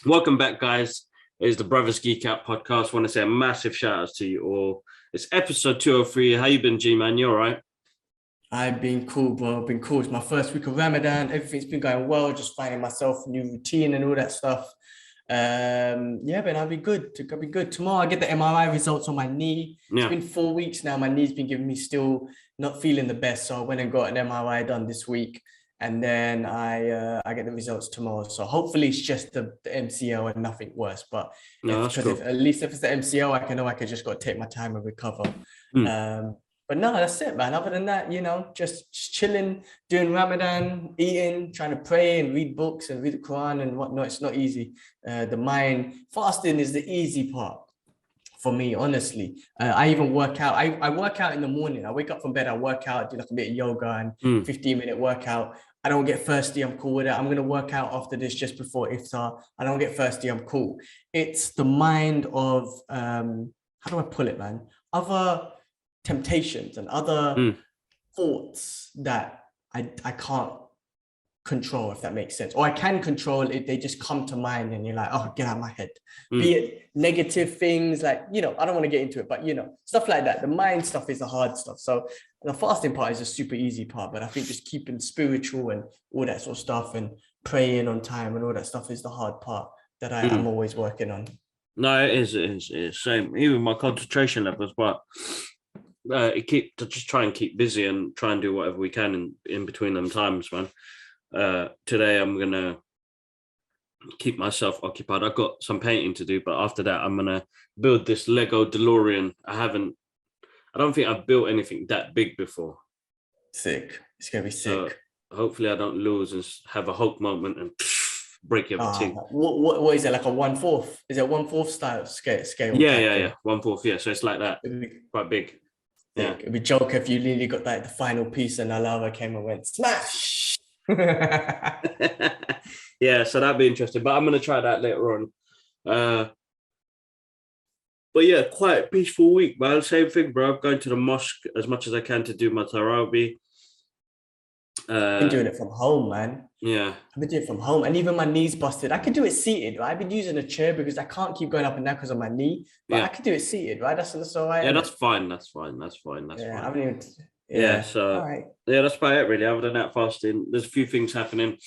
Welcome back, guys. It's the Brothers Geek Out podcast. I want to say a massive shout out to you all. It's episode 203. How you been, G-Man? You all right? I've been cool, bro. I've been cool. It's my first week of Ramadan. Everything's been going well. Just finding myself a new routine and all that stuff. Yeah, man, I'll be good. I'll be good. Tomorrow I get the MRI results on my knee. Yeah. It's been 4 weeks now. My knee's been giving me still not feeling the best. So I went and got an MRI done this week. And then I get the results tomorrow. So hopefully it's just the MCL and nothing worse. But at least if it's the MCL, I know I can just got to take my time and recover. But no, that's it, man. Other than that, just chilling, doing Ramadan, eating, trying to pray and read books and read the Quran and whatnot. It's not easy. Fasting is the easy part for me, honestly. I even work out. I work out in the morning. I wake up from bed, I work out, do like a bit of yoga and 15-minute workout. I don't get thirsty, I'm cool with it. I'm going to work out after this just before iftar. I don't get thirsty, I'm cool. It's the mind of, how do I pull it, man? Other temptations and other thoughts that I can't control, if that makes sense. Or I can control it, they just come to mind and you're like, oh, get out of my head. Be it negative things like, I don't want to get into it, but stuff like that. The mind stuff is the hard stuff. So the fasting part is a super easy part, but I think just keeping spiritual and all that sort of stuff and praying on time and all that stuff is the hard part that I'm always working on. No, it is same. Even my concentration levels, but just try and keep busy and try and do whatever we can in between them times, man. Today I'm gonna keep myself occupied. I've got some painting to do, but after that I'm gonna build this Lego DeLorean. I don't think I've built anything that big before. Sick. It's gonna be sick. So hopefully I don't lose and have a Hulk moment and break everything. What is it, like a 1/4? Is it 1/4 style scale? Yeah. 1/4. Yeah, so it's like that. Quite big. Yeah. It'd be joke if you literally got like the final piece and a lava came and went smash. Yeah, so that'd be interesting. But I'm gonna try that later on. But yeah, quite peaceful week, man. Same thing, bro. I'm going to the mosque as much as I can to do my tarawih. I've been doing it from home, man. Yeah. I've been doing it from home. And even my knee's busted. I could do it seated, right? I've been using a chair because I can't keep going up and down because of my knee. But I could do it seated, right? That's all right. Yeah, that's fine. That's fine. I haven't even... Yeah, so all right. Yeah, that's about it really. Other than that, fasting, there's a few things happening.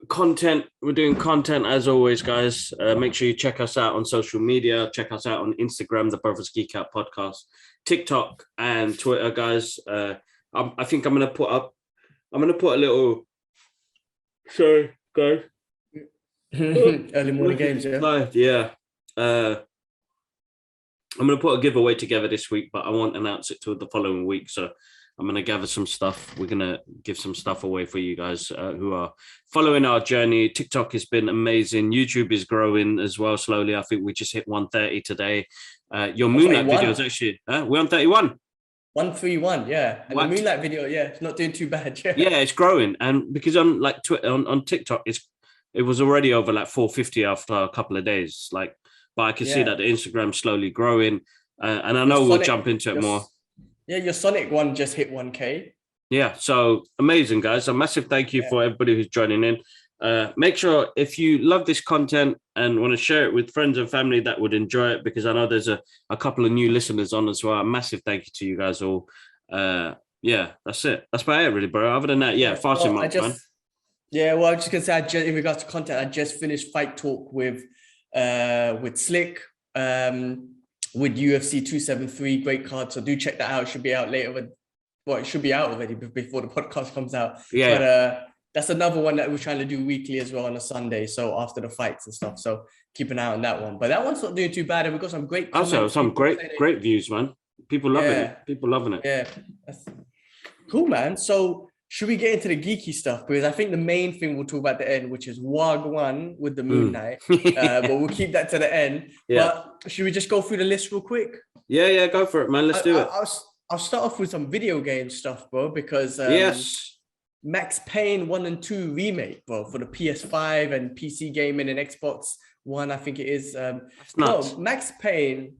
Content, we're doing content as always, guys. Make sure you check us out on social media. Check us out on Instagram, the Brothers Geek Out Podcast, TikTok and Twitter, guys. I think I'm gonna put a little. Sorry, guys. Early morning games, yeah. Yeah. I'm going to put a giveaway together this week, but I won't announce it till the following week. So I'm going to gather some stuff. We're going to give some stuff away for you guys who are following our journey. TikTok has been amazing. YouTube is growing as well slowly. I think we just hit 130 today. Your Moonlight video is actually, we're on 31. 131, yeah. And the Moonlight video, it's not doing too bad. Yeah, it's growing. And because on like Twitter, on TikTok, it was already over like 450 after a couple of days. But I can see that the Instagram's slowly growing, and I know we'll jump into it more. Yeah, your Sonic one just hit 1K. Yeah, so amazing, guys. A massive thank you for everybody who's joining in. Make sure if you love this content and want to share it with friends and family that would enjoy it, because I know there's a couple of new listeners on as well. A massive thank you to you guys all. Yeah, that's it. That's about it, really, bro. Other than that, fasting month, man. Yeah, well, I was just going to say, in regards to content, I just finished Fight Talk with Slick, with UFC 273, great card. So do check that out. It should be out later. It should be out already before the podcast comes out. Yeah. But that's another one that we're trying to do weekly as well on a Sunday. So after the fights and stuff. So keep an eye on that one. But that one's not doing too bad. And we've got some great comments. Also, some great views, man. People loving it. People loving it. Yeah. That's cool, man. So should we get into the geeky stuff? Because I think the main thing we'll talk about at the end, which is Wagwan with the Moon Knight. But we'll keep that to the end. Yeah. But should we just go through the list real quick? Yeah, go for it, man. Let's do it. I'll start off with some video game stuff, bro, because Max Payne 1 and 2 remake, bro, for the PS5 and PC gaming and Xbox one, I think it is. That's nuts. No, Max Payne.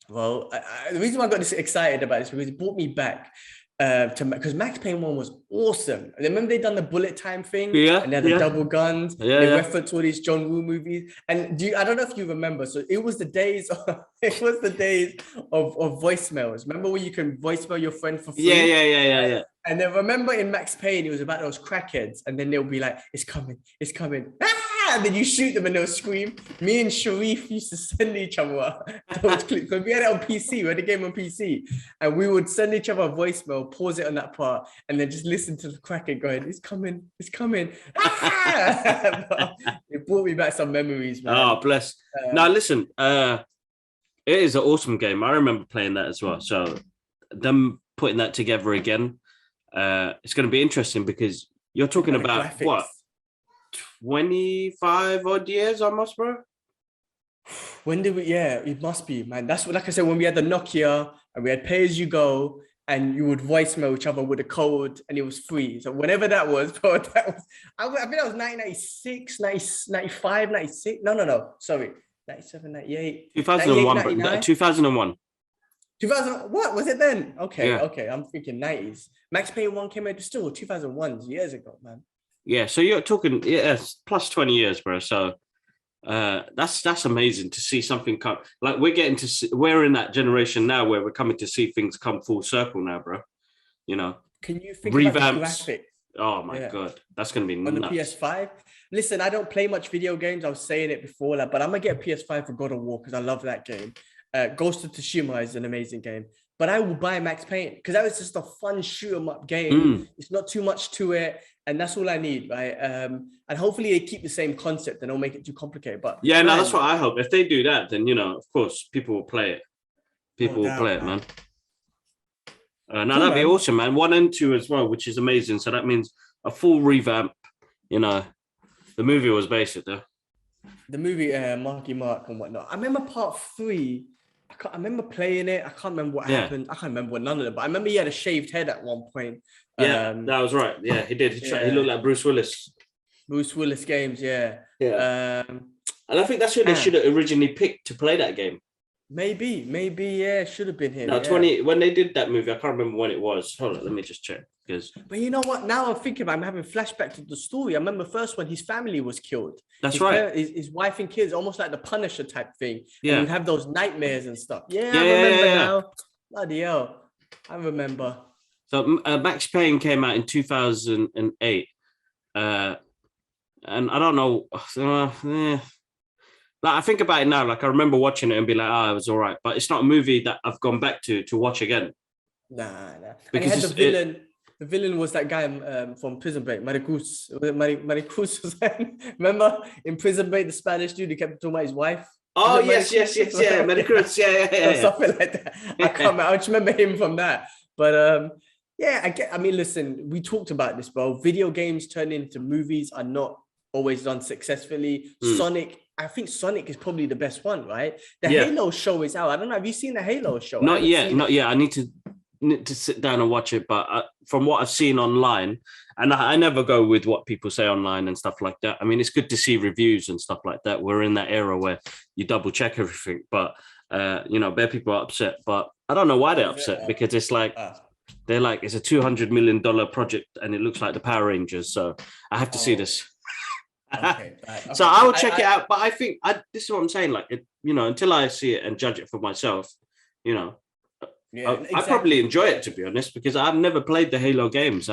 Well, the reason why I got this excited about this because it brought me back to because Max Payne 1 was awesome. Remember they done the bullet time thing, Yeah, and they had the yeah. double guns. Yeah, they yeah. referenced all these John Woo movies. And I don't know if you remember. So it was the days of voicemails. Remember when you can voicemail your friend for free? Yeah. And then remember in Max Payne, it was about those crackheads, and then they'll be like, "It's coming, it's coming." Ah! And then you shoot them and they'll scream. Me and Sharif used to send each other those clips because we had it on PC. We had the game on PC, and we would send each other a voicemail, pause it on that part, and then just listen to the crackhead going, "It's coming, it's coming." Ah! It brought me back some memories, man. Oh, bless. Now listen, it is an awesome game. I remember playing that as well. So them putting that together again, it's going to be interesting because you're talking about what, 25 odd years almost, bro? When did we? Yeah, it must be, man. That's what, like I said, when we had the Nokia and we had pay as you go, and you would voicemail each other with a code, and it was free. So whenever that was, bro, that was. I think that was 1996, 95, 96. No. Sorry, 97, 98, 2001, 2001. 2000. What was it then? Okay, Yeah. okay. I'm thinking 90s. Max Payne 1 came out still 2001 years ago, man. Yeah, so you're talking plus 20 years, bro. So that's amazing to see something come. Like we're in that generation now where we're coming to see things come full circle now, bro. You know, can you think revamps? About the graphics? Oh my god, that's gonna be on nuts. the PS5. Listen, I don't play much video games. I was saying it before, but I'm gonna get a PS5 for God of War because I love that game. Ghost of Tsushima is an amazing game, but I will buy Max Payne because that was just a fun shoot 'em up game. It's not too much to it, and that's all I need, right? And hopefully they keep the same concept and don't make it too complicated. But yeah, no, that's what I hope. If they do that, then of course, people will play it. People will play it, man. No, that'd be awesome, man. 1 and 2 as well, which is amazing. So that means a full revamp. The movie was basic, though. The movie, Marky Mark and whatnot. I remember part 3. I remember playing it. I can't remember what happened. I can't remember none of it, but I remember he had a shaved head at one point. Yeah, that was right. Yeah, he did. He looked like Bruce Willis. Bruce Willis games, yeah. And I think that's who they should have originally picked to play that game. Maybe, yeah, should have been him. No, 20 when they did that movie, I can't remember when it was. Hold on, let me just check. But you know what? Now I'm thinking about I'm having flashback to the story. I remember first when his family was killed. That's right. His wife and kids, almost like the Punisher type thing. Yeah. And you'd have those nightmares and stuff. Yeah, I remember now. Bloody hell. I remember. So Max Payne came out in 2008. And I don't know. Like I think about it now, like I remember watching it and be like, it was all right. But it's not a movie that I've gone back to watch again. Nah. Because and the villain. The villain was that guy from Prison Break, Maricruz. Maricruz was remember in Prison Break, the Spanish dude who kept talking about his wife. Oh yes, Maricruz, yeah. Something like that. I just remember him from that. But I mean, listen, we talked about this, bro. Video games turned into movies are not always done successfully. Sonic. I think Sonic is probably the best one, right? The Halo show is out. I don't know. Have you seen the Halo show? Not yet. I need to sit down and watch it. But from what I've seen online, and I never go with what people say online and stuff like that. I mean, it's good to see reviews and stuff like that. We're in that era where you double check everything. But, bare people are upset. But I don't know why they're upset because it's like, they're like, it's a $200 million project and it looks like the Power Rangers. So I have to see this. Okay. So I will check it out, but I think this is what I'm saying. Like, until I see it and judge it for myself, I probably enjoy it, to be honest, because I've never played the Halo games.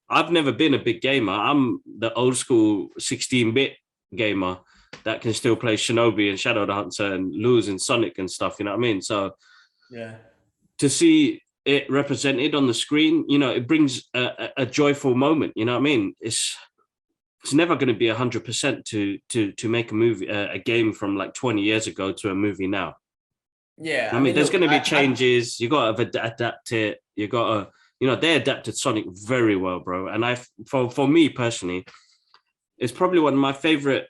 I've never been a big gamer. I'm the old school 16-bit gamer that can still play Shinobi and Shadow Dancer and lose in Sonic and stuff. You know what I mean? So to see it represented on the screen, it brings a joyful moment. You know what I mean? It's never going to be 100% to make a movie, a game from like 20 years ago to a movie now. Yeah. I mean, there's going to be changes. You got to adapt it. You got to, they adapted Sonic very well, bro. And for me personally, it's probably one of my favorite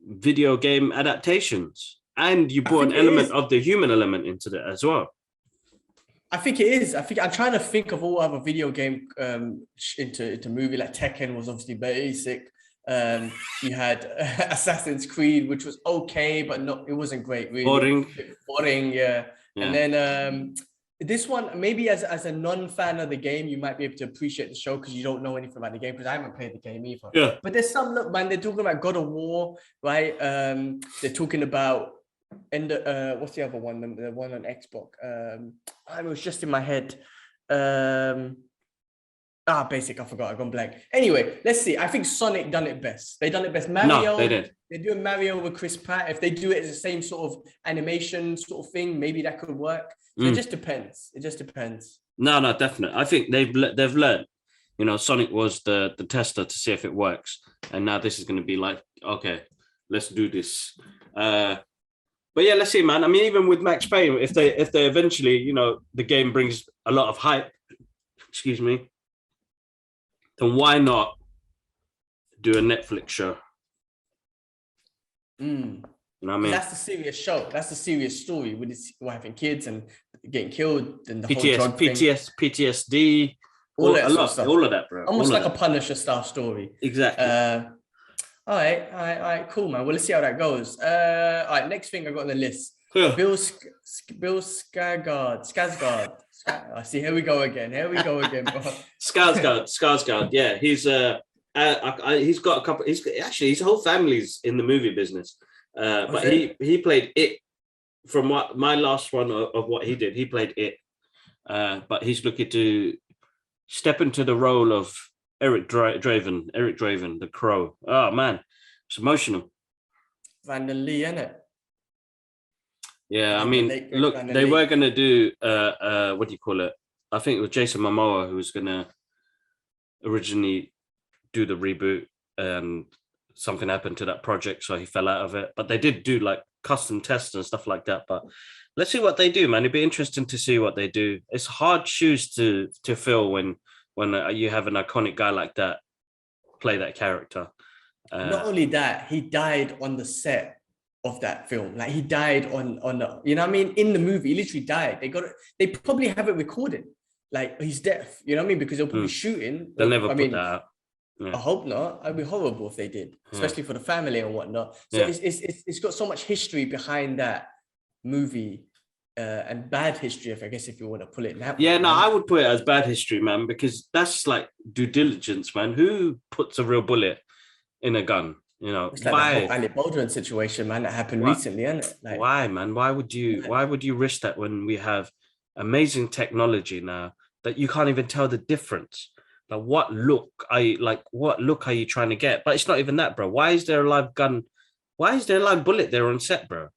video game adaptations. And you brought an element of the human element into it as well. I think it is. I think I'm trying to think of all other video game into movie. Like Tekken was obviously basic. You had Assassin's Creed, which was okay, but it wasn't great, really. Boring. Boring, yeah. Yeah. And then this one, maybe as a non-fan of the game, you might be able to appreciate the show because you don't know anything about the game, because I haven't played the game either. Yeah. But there's some, look, man, they're talking about God of War, right? They're talking about, and what's the other one? The one on Xbox. It was just in my head. Basic, I forgot, I've gone blank. Anyway, let's see. I think Sonic done it best. They done it best. Mario, no, they did. They're doing Mario with Chris Pratt. If they do it as the same sort of animation sort of thing, maybe that could work. So it just depends. It just depends. No, definitely. I think they've learned. You know, Sonic was the tester to see if it works, and now this is going to be like, okay, let's do this. But yeah, let's see, man. I mean, even with Max Payne, if they eventually, you know, the game brings a lot of hype, excuse me, then why not do a Netflix show? You know what I mean? That's the serious show. That's the serious story with his wife and kids and getting killed and the whole drug thing. PTSD, all that sort of stuff. All of that, bro. Almost like a Punisher style story. Exactly. All right, cool, man. Well, let's see how that goes. All right, next thing I got on the list. Yeah. Bill Skarsgård. See, here we go again, bro. Skarsgård. Yeah, he's got a couple. His whole family's in the movie business. But he played It. From what my last one of what he did, he played It. But he's looking to step into the role of Eric Draven, the Crow. Oh man, it's emotional. Brandon Lee, innit? Yeah, I mean, look, they were gonna do what do you call it? I think it was Jason Momoa who was gonna originally do the reboot, and something happened to that project, so he fell out of it. But they did do like custom tests and stuff like that. But let's see what they do, man. It'd be interesting to see what they do. It's hard shoes to fill when you have an iconic guy like that play that character. Not only that, he died on the set of that film. Like he died on the, you know what I mean? In the movie, he literally died. They probably have it recorded, like his death, you know what I mean? Because they'll probably shooting. They'll never put that out. Yeah. I hope not. It'd be horrible if they did, especially for the family and whatnot. So it's got so much history behind that movie, and bad history, if you want to pull it that way. Yeah, no, I would put it as bad history, man, because that's like due diligence, man. Who puts a real bullet in a gun? You know, it's like the whole Alec Baldwin situation, man, that happened recently, isn't it? Like, why, man? Why would you risk that when we have amazing technology now that you can't even tell the difference? Like, what look are you trying to get? But it's not even that, bro. Why is there a live gun? Why is there a live bullet there on set, bro?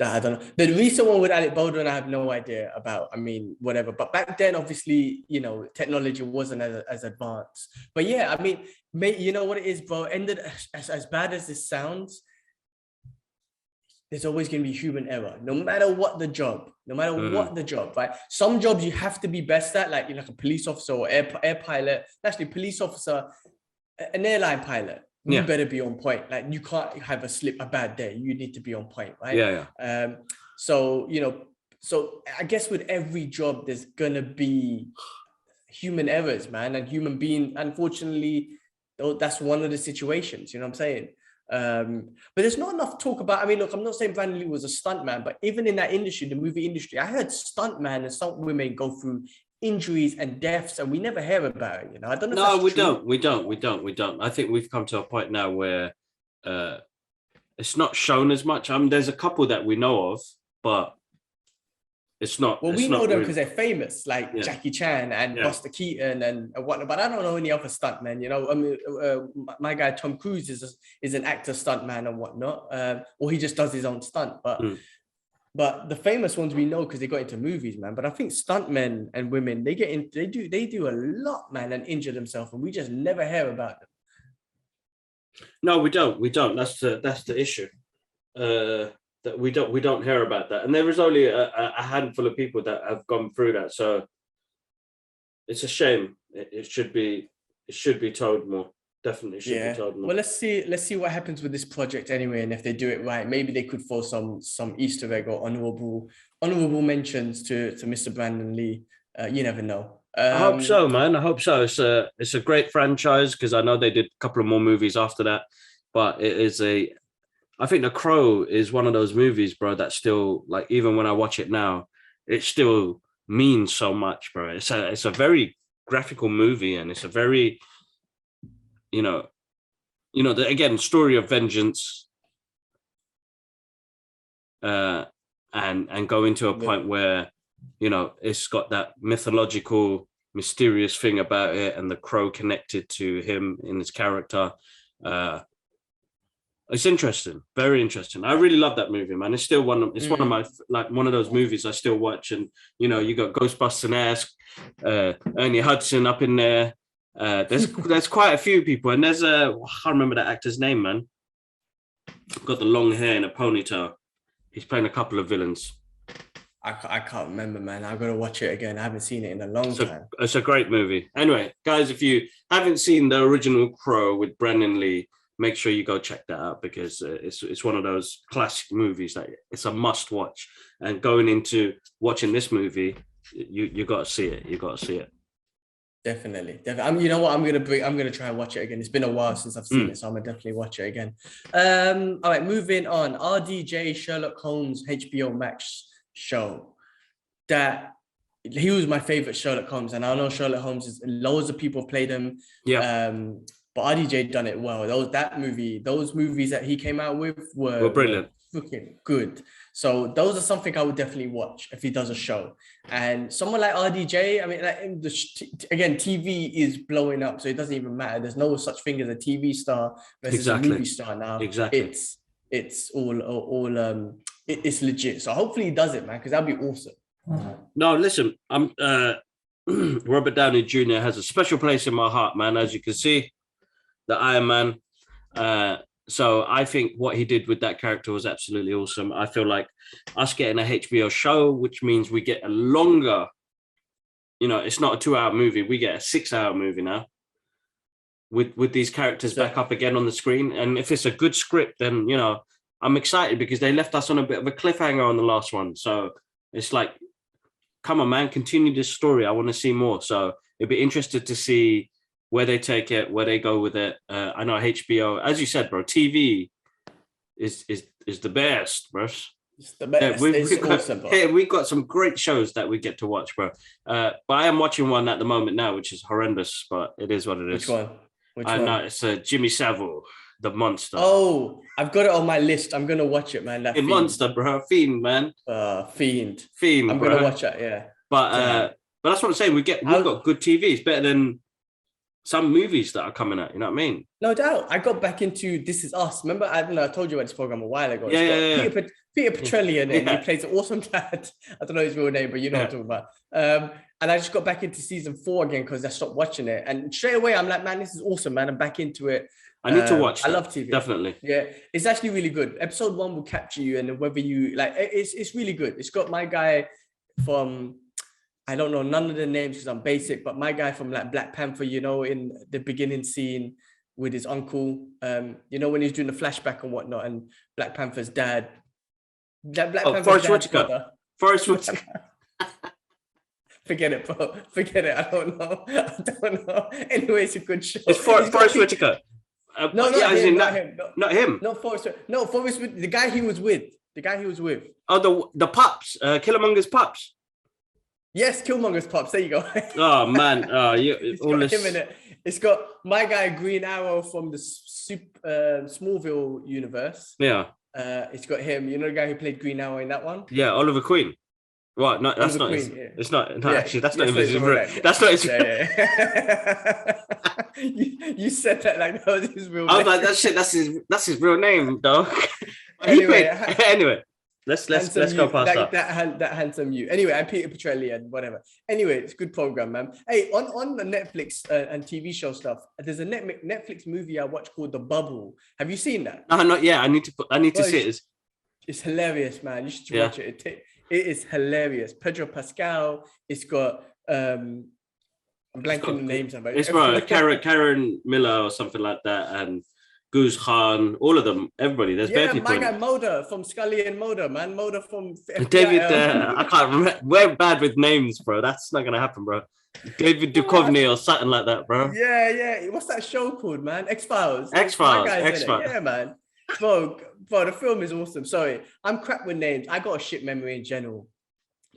I don't know. The recent one with Alec Baldwin, I have no idea about. I mean, whatever. But back then, obviously, you know, technology wasn't as advanced. But yeah, I mean, you know what it is, bro? Ended as bad as this sounds, there's always going to be human error, no matter what the job, right? Some jobs you have to be best at, like a police officer or air pilot. Actually, police officer, an airline pilot. You better be on point. Like you can't have a bad day. You need to be on point, right? Yeah. So, you know, I guess with every job, there's gonna be human errors, man, and human being. Unfortunately, that's one of the situations. You know what I'm saying? But there's not enough talk about. I mean, look, I'm not saying Brandon Lee was a stuntman, but even in that industry, the movie industry, I heard stuntman and stunt women go through injuries and deaths, and we never hear about it. You know, I don't know. No, we don't. I think we've come to a point now where it's not shown as much. There's a couple that we know of, but it's not. Well, we know them because they're famous, like Jackie Chan and Yeah. Buster Keaton and whatnot. But I don't know any other stuntmen. You know, I mean, my guy Tom Cruise is an actor stuntman and whatnot, or he just does his own stunt. But the famous ones we know because they got into movies, man. But I think stuntmen and women, they do a lot, man, and injure themselves, and we just never hear about them. No, we don't. That's the issue. That we don't hear about that, and there is only a handful of people that have gone through that. So it's a shame. It should be told more. Definitely should be told more. Well, let's see what happens with this project anyway, and if they do it right, maybe they could throw some Easter egg or honorable mentions to Mr. Brandon Lee. You never know. I hope so, man. I hope so. It's a great franchise because I know they did a couple of more movies after that, but it is a. I think The Crow is one of those movies, bro, that still like even when I watch it now, it still means so much, bro. It's a very graphical movie, and it's a very you know again story of vengeance, and going to a point where it's got that mythological mysterious thing about it, and the crow connected to him in his character. It's interesting, very interesting. I really love that movie, man. It's still one of my like one of those movies I still watch. And you got Ghostbusters-esque, Ernie Hudson up in there. There's quite a few people, and there's I can't remember that actor's name, man. Got the long hair and a ponytail. He's playing a couple of villains. I can't remember, man. I've got to watch it again. I haven't seen it in a long time. It's a great movie. Anyway, guys, if you haven't seen the original Crow with Brandon Lee, make sure you go check that out because it's one of those classic movies that it's a must watch. And going into watching this movie, you got to see it. You got to see it. Definitely. You know what? I'm gonna try and watch it again. It's been a while since I've seen it, so I'm gonna definitely watch it again. All right, moving on. RDJ Sherlock Holmes HBO Max show. That he was my favorite Sherlock Holmes, and I know Sherlock Holmes is loads of people played him. Yeah. But RDJ done it well. Those movies that he came out with were brilliant. Fucking good. So those are something I would definitely watch if he does a show. And someone like RDJ, I mean, again, TV is blowing up, so it doesn't even matter. There's no such thing as a TV star versus a movie star now. Exactly. It's it's legit. So hopefully he does it, man, because that'd be awesome. No, listen, I'm Robert Downey Jr. has a special place in my heart, man. As you can see, the Iron Man. So I think what he did with that character was absolutely awesome. I feel like us getting a HBO show, which means we get a longer, it's not a 2-hour movie. We get a 6-hour movie now with these characters back up again on the screen. And if it's a good script, then, I'm excited because they left us on a bit of a cliffhanger on the last one. So it's like, come on, man, continue this story. I want to see more. So it'd be interested to see where they take it, where they go with it. I know HBO, as you said, bro, TV is the best, bro. It's the best. We've got some great shows that we get to watch, bro. But I am watching one at the moment now, which is horrendous, but it is what it is. Which one? I know it's Jimmy Savile, the monster. Oh, I've got it on my list. I'm gonna watch it, man. That monster, bro. Fiend, man. Fiend. I'm gonna watch it. Yeah. But that's what I'm saying. We've got good TV. It's better than some movies that are coming out, you know what I mean? No doubt. I got back into This Is Us. Remember, I told you about this program a while ago. Yeah. Peter Petrelli in it. He plays an awesome dad. I don't know his real name, but you know what I'm talking about. And I just got back into season 4 again because I stopped watching it. And straight away, I'm like, man, this is awesome, man. I'm back into it. I need to watch that. I love TV. Definitely. Yeah, it's actually really good. Episode 1 will capture you, and whether you like, it's really good. It's got my guy from, I don't know none of the names because I'm basic, but my guy from like Black Panther, in the beginning scene with his uncle, when he's doing the flashback and whatnot, and Black Panther's dad. Forrest Whitaker. Forrest Whitaker. Forget it, bro. Forget it. I don't know. Anyway, it's a good show. It's Forrest Whitaker. Not him. Not him. No, Forrest. No, Forrest. The guy he was with. Oh, the pups. Killermonger's pups. Yes, Killmonger's pops. There you go. Oh man, it's got him in it. It's got my guy Green Arrow from the Smallville universe. Yeah. It's got him. You know the guy who played Green Arrow in that one? Yeah, Oliver Queen. Right, no, that's not. It's not. No, actually, that's not his real. That's not his. You said that like that was his real. I was like, that shit. That's his real name, dog. Anyway. Let's go past that. That handsome you. Anyway, I'm Peter Petrelli and whatever. Anyway, it's a good program, man. Hey, on the Netflix and TV show stuff, there's a Netflix movie I watched called The Bubble. Have you seen that? No, not yet. I need to see it. It's hilarious, man. You should watch it. It is hilarious. Pedro Pascal. It's got I'm blanking the names of it. It's right. Karen Miller or something like that, and Goose Khan, all of them, everybody. There's bare Yeah, people. my guy Moda from Scully and Moda, man. Moda from FBI. David, I can't remember. We're bad with names, bro. That's not gonna happen, bro. David Duchovny or something like that, bro. Yeah. What's that show called, man? X-Files. My X-Files, guy's in it. X-Files. Yeah, man. Bro, the film is awesome. Sorry, I'm crap with names. I got a shit memory in general.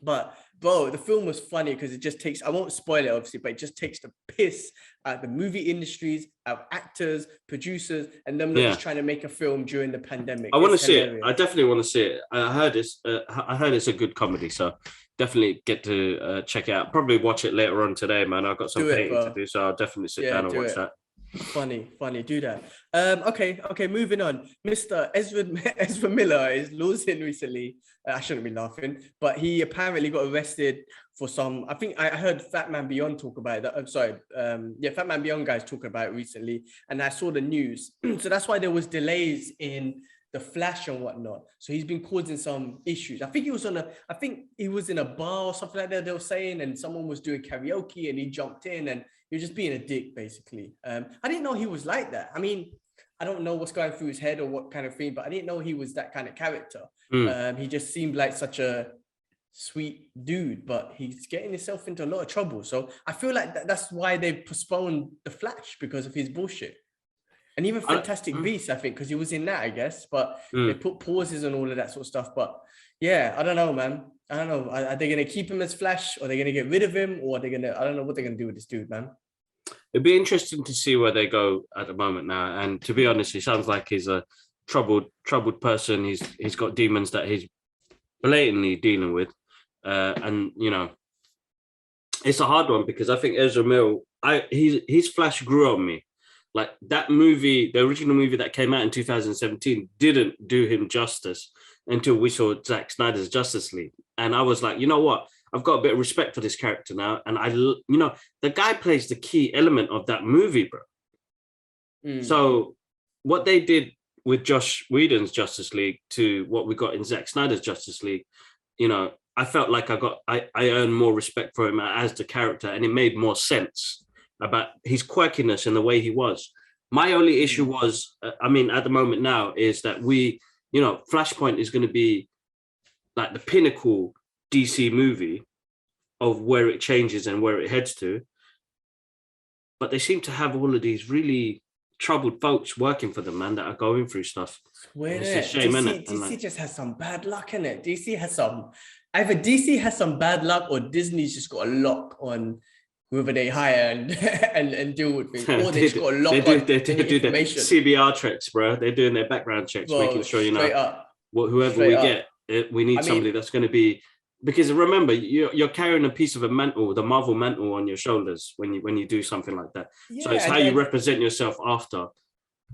But bro, the film was funny because it just takes, I won't spoil it obviously, but it just takes the piss out the movie industries, out actors, producers, and them not just trying to make a film during the pandemic. I want to see it. I definitely want to see it. I heard it's a good comedy, so definitely get to check it out. Probably watch it later on today, man. I've got some painting to do, so I'll definitely sit down and watch that. Funny, do that. Okay, moving on. Mr. Ezra Miller is losing recently. I shouldn't be laughing, but he apparently got arrested for some, I think I heard Fat Man Beyond talk about it. I'm sorry. Fat Man Beyond guys talking about it recently, and I saw the news. So that's why there was delays in the Flash and whatnot. So he's been causing some issues. I think he was in a bar or something like that, they were saying, and someone was doing karaoke and he jumped in and he was just being a dick, basically. I didn't know he was like that. I mean, I don't know what's going through his head or what kind of thing, but I didn't know he was that kind of character. He just seemed like such a sweet dude, but he's getting himself into a lot of trouble. So I feel like that's why they postponed The Flash, because of his bullshit. And even Fantastic Beasts, I think, because he was in that, I guess. But they put pauses and all of that sort of stuff. But yeah, I don't know, man. I don't know. Are they going to keep him as Flash, or are they going to get rid of him, or are they going to, I don't know what they're going to do with this dude, man. It'd be interesting to see where they go at the moment now. And to be honest, he sounds like he's a troubled person. He's got demons that he's blatantly dealing with. And, you know, it's a hard one because I think Ezra Miller, his Flash grew on me. Like that movie, the original movie that came out in 2017 didn't do him justice until we saw Zack Snyder's Justice League. And I was like, you know what? I've got a bit of respect for this character now. And the guy plays the key element of that movie, bro. So what they did with Josh Whedon's Justice League to what we got in Zack Snyder's Justice League, you know, I felt like I earned more respect for him as the character, and it made more sense about his quirkiness and the way he was. My only issue was, at the moment now, is that Flashpoint is going to be like the pinnacle DC movie of where it changes and where it heads to. But they seem to have all of these really troubled folks working for them, man, that are going through stuff. It's a shame, isn't it? DC just has some bad luck, in it. Either DC has some bad luck, or Disney's just got a lock on whoever they hire and deal with things. Or they just got a lock on they do the CBR checks, bro. They're doing their background checks, making sure, whoever we get, we need somebody that's going to be, because remember, you're carrying a piece of a mantle, the Marvel mantle on your shoulders when you do something like that. Yeah, so it's how you represent yourself after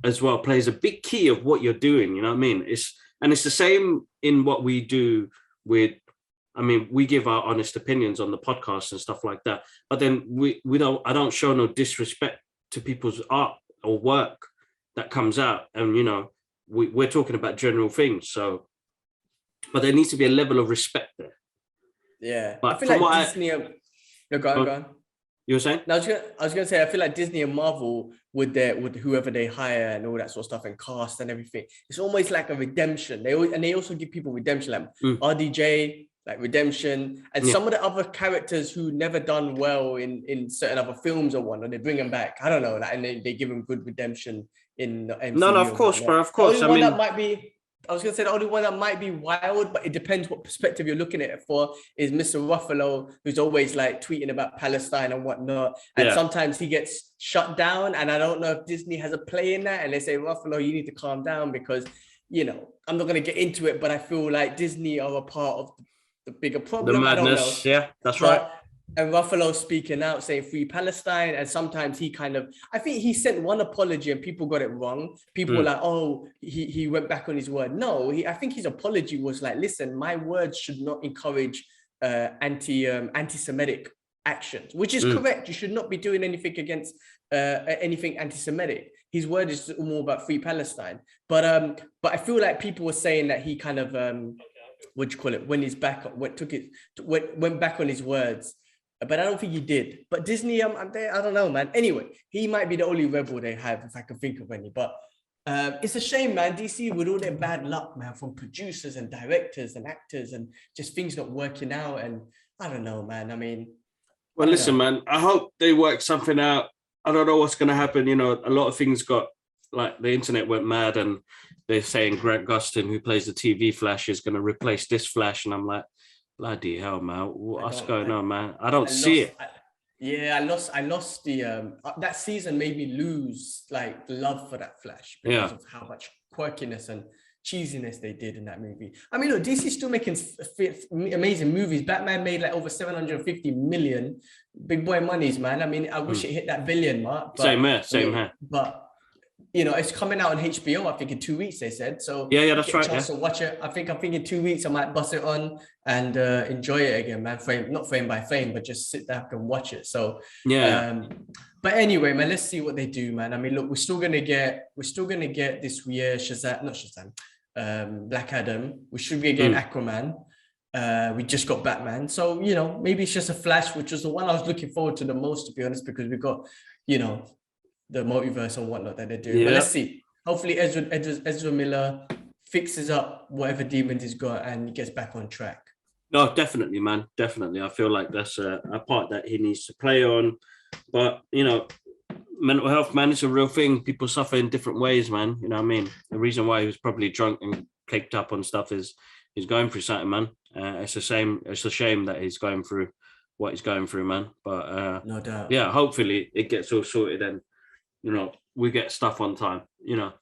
as well plays a big key of what you're doing. You know what I mean? It's the same in what we do with, we give our honest opinions on the podcast and stuff like that, but then I don't show no disrespect to people's art or work that comes out. And, we're talking about general things. So, but there needs to be a level of respect there. Yeah. But I feel like Disney, go on. You were saying? No, I was gonna say, I feel like Disney and Marvel with whoever they hire and all that sort of stuff, and cast and everything, it's almost like a redemption. They also give people redemption, like RDJ, like redemption, and some of the other characters who never done well in certain other films or whatnot, they bring them back. I don't know, and they give them good redemption in the MCU. No, of course, bro, of course. I was going to say the only one that might be wild, but it depends what perspective you're looking at it for, is Mr. Ruffalo, who's always like tweeting about Palestine and whatnot. And sometimes he gets shut down. And I don't know if Disney has a play in that. And they say, Ruffalo, you need to calm down because, I'm not going to get into it, but I feel like Disney are a part of the bigger problem. The madness. Yeah, that's right. And Ruffalo speaking out, saying free Palestine. And sometimes I think he sent one apology and people got it wrong. People were like, oh, he went back on his word. No, I think his apology was like, listen, my words should not encourage anti-Semitic actions, which is correct. You should not be doing anything against anything anti-Semitic. His word is more about free Palestine. But I feel like people were saying that he kind of, went back on his words. But I don't think he did. But Disney, I don't know, man. Anyway, he might be the only rebel they have, if I can think of any. But It's a shame, man. DC with all their bad luck, man, from producers and directors and actors and just things not working out. And I don't know, man. I mean, Well, listen, man, I hope they work something out. I don't know what's going to happen. You know, a lot of things got, like, the internet went mad and they're saying Grant Gustin, who plays the TV Flash, is going to replace this Flash. And I'm like, bloody hell, man. What's going on, man? I don't see it. Yeah, I lost the that season made me lose like love for that Flash because of how much quirkiness and cheesiness they did in that movie. I mean, look, DC's still making amazing movies. Batman made like over 750 million, big boy monies, man. I mean, I wish it hit that billion mark. But, Same here. But you know, it's coming out on HBO, I think in 2 weeks, they said. So yeah, that's right. To watch it. I think in 2 weeks I might bust it on and enjoy it again, man. Not frame by frame, but just sit back and watch it. So but anyway, man, let's see what they do, man. I mean, look, we're still gonna get this year Black Adam. We should be getting Aquaman. We just got Batman. So, you know, maybe it's just a Flash, which was the one I was looking forward to the most, to be honest, because we got, you know, the multiverse and whatnot that they're doing. But let's see. Hopefully Ezra Miller fixes up whatever demons he's got and gets back on track. No, definitely, man. Definitely. I feel like that's a part that he needs to play on. But, you know, mental health, man, it's a real thing. People suffer in different ways, man. You know what I mean? The reason why he was probably drunk and caked up on stuff is he's going through something, man. It's a shame that he's going through what he's going through, man. But no doubt. Yeah, hopefully it gets all sorted and, you know, we get stuff on time. You know,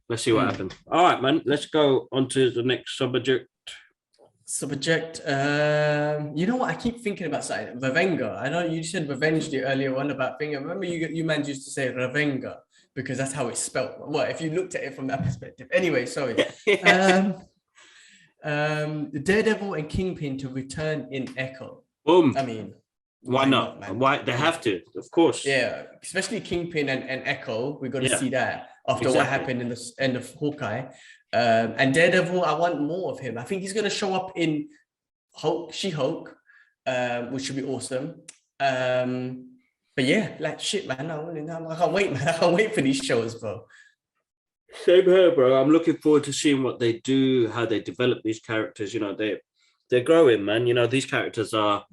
let's see what happens. All right, man. Let's go on to the next subject. You know what? I keep thinking about something. Revenga. I know you said revenge the earlier one about thing. I remember you man used to say Revenga because that's how it's spelled. Well, if you looked at it from that perspective. Anyway, sorry. Daredevil and Kingpin to return in Echo. Boom. I mean, why not? Man? Why they have to, of course. Yeah, especially Kingpin and Echo. We're going to see that after what happened in the end of Hawkeye. And Daredevil, I want more of him. I think he's going to show up in She-Hulk, which should be awesome. But yeah, like shit, man. I can't wait, man. I can't wait for these shows, bro. Same here, bro. I'm looking forward to seeing what they do, how they develop these characters. You know, they're growing, man. You know, these characters are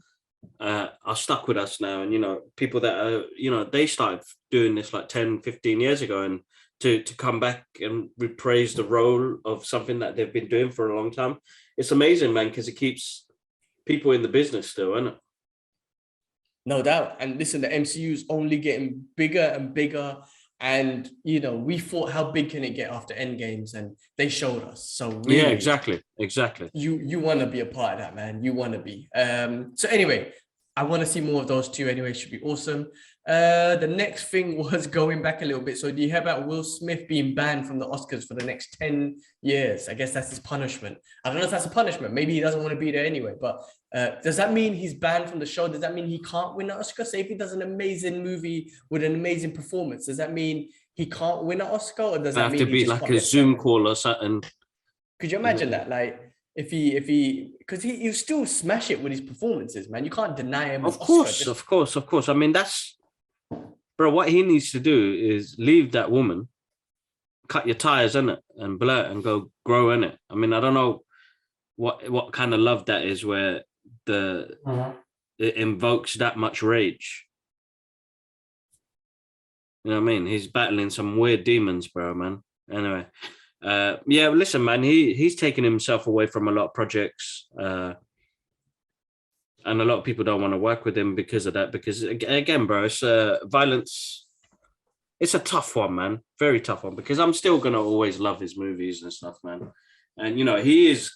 stuck with us now. And, you know, people that are, you know, they started doing this like 10, 15 years ago, and to come back and reprise the role of something that they've been doing for a long time. It's amazing, man, because it keeps people in the business still, isn't it? No doubt. And listen, the MCU is only getting bigger and bigger. And, you know, we thought, how big can it get after Endgames? And they showed us. So really, yeah, exactly. You want to be a part of that, man. You want to be. So anyway, I want to see more of those two anyway. Should be awesome. The next thing was going back a little bit. So do you hear about Will Smith being banned from the Oscars for the next 10 years? I guess that's his punishment. I don't know if that's a punishment. Maybe he doesn't want to be there anyway. But does that mean he's banned from the show? Does that mean he can't win an Oscar? Say if he does an amazing movie with an amazing performance, does that mean he can't win an Oscar? Or does that mean have to be like a Zoom call or something? Could you imagine that? Like, if he, because he still smash it with his performances, man. You can't deny him. Of course. I mean, that's, bro, what he needs to do is leave that woman, cut your tires, innit, and blur and go grow in it. I mean, I don't know what kind of love that is where it invokes that much rage. You know what I mean? He's battling some weird demons, bro, man. Anyway. Yeah, listen, man, he's taken himself away from a lot of projects, and a lot of people don't want to work with him because of that. Because again, bro, it's violence. It's a tough one, man, very tough one. Because I'm still gonna always love his movies and stuff, man. And you know, he is